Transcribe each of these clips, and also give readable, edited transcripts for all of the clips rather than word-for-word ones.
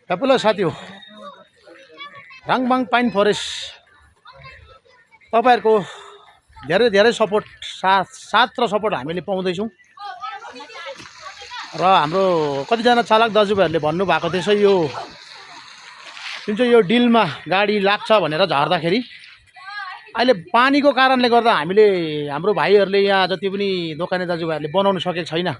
Hello साथी हो राङभाङ पाइन forest तपाईहरुको धेरै धेरै सपोर्ट साथ र सपोर्ट हामीले पाउँदैछौँ र हाम्रो कतिजना चालक दाजुभाइहरूले भन्नुभएको थिएछ यो जुन चाहिँ यो डिलमा गाडी लाग्छ भनेर झर्दाखेरि अहिले पानीको कारणले गर्दा हामीले हाम्रो भाइहरूले यहाँ जति पनि दोकाने दाजुभाइहरूले बनाउन सकेको छैन।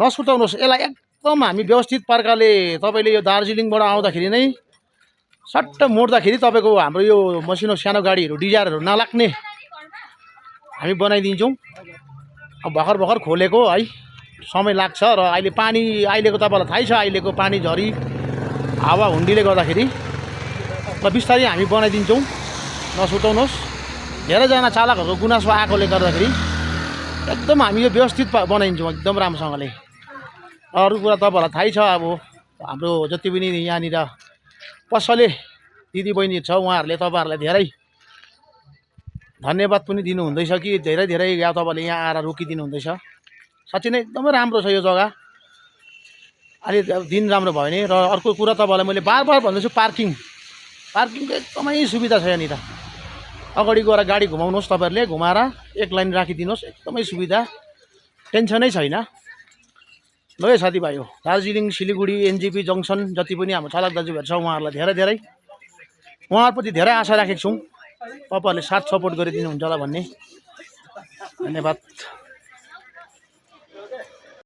नसुर्ताउनुहोस्, यसलाई एकदम हामी व्यवस्थित प्रकारले तपाईले यो दार्जिलिङबाट आउँदाखेरि नै सट्ट मोड्दाखेरि तपाईको हाम्रो यो मसिनो सानो गाडीहरू डिजायरहरू नलाग्ने हामी बनाइदिन्छौँ। अब भर्खर भर्खर खोलेको है, समय लाग्छ र अहिले पानी अहिलेको तपाईलाई थाहै छ अहिलेको पानी झरी हावा हुन्डीले गर्दाखेरि र बिस्तारै हामी बनाइदिन्छौँ। नसुर्ताउनुहोस्, धेरैजना चालकहरूको गुनासो आएकोले गर्दाखेरि एकदम हामी यो व्यवस्थित बनाइदिन्छौँ एकदम राम्रोसँगले। अरू कुरा तपाईलाई थाहै छ, अब हाम्रो जति पनि यहाँनिर पसले दिदीबहिनी छ उहाँहरूले तपाईहरुलाई धेरै धन्यवाद पनि दिनुहुँदैछ कि धेरै धेरै यहाँ तपाईले यहाँ आएर रोकिदिनु हुँदैछ। साँच्चै नै एकदमै राम्रो छ यो जग्गा। अलि दिन राम्रो भयो नि। र अर्को कुरा तपाईलाई मैले बार बार भन्दैछु, पार्किङको एकदमै सुविधा छ यहाँनिर। अगाडि गएर गाडी घुमाउनुहोस्, तपाईहरुले घुमाएर एक लाइन राखिदिनुहोस्, एकदमै सुविधा, टेन्सनै छैन। ल है साथीभाइ हो, दार्जिलिङ सिलिगुडी एनजेपी जङ्सन जति पनि हाम्रो चालक दाजुभाइहरू छ उहाँहरूलाई धेरै धेरै उहाँहरूप्रति धेरै आशा राखेको छौँ। तपाईहरुले साथ सपोर्ट गरिदिनुहुन्छ होला भन्ने। धन्यवाद।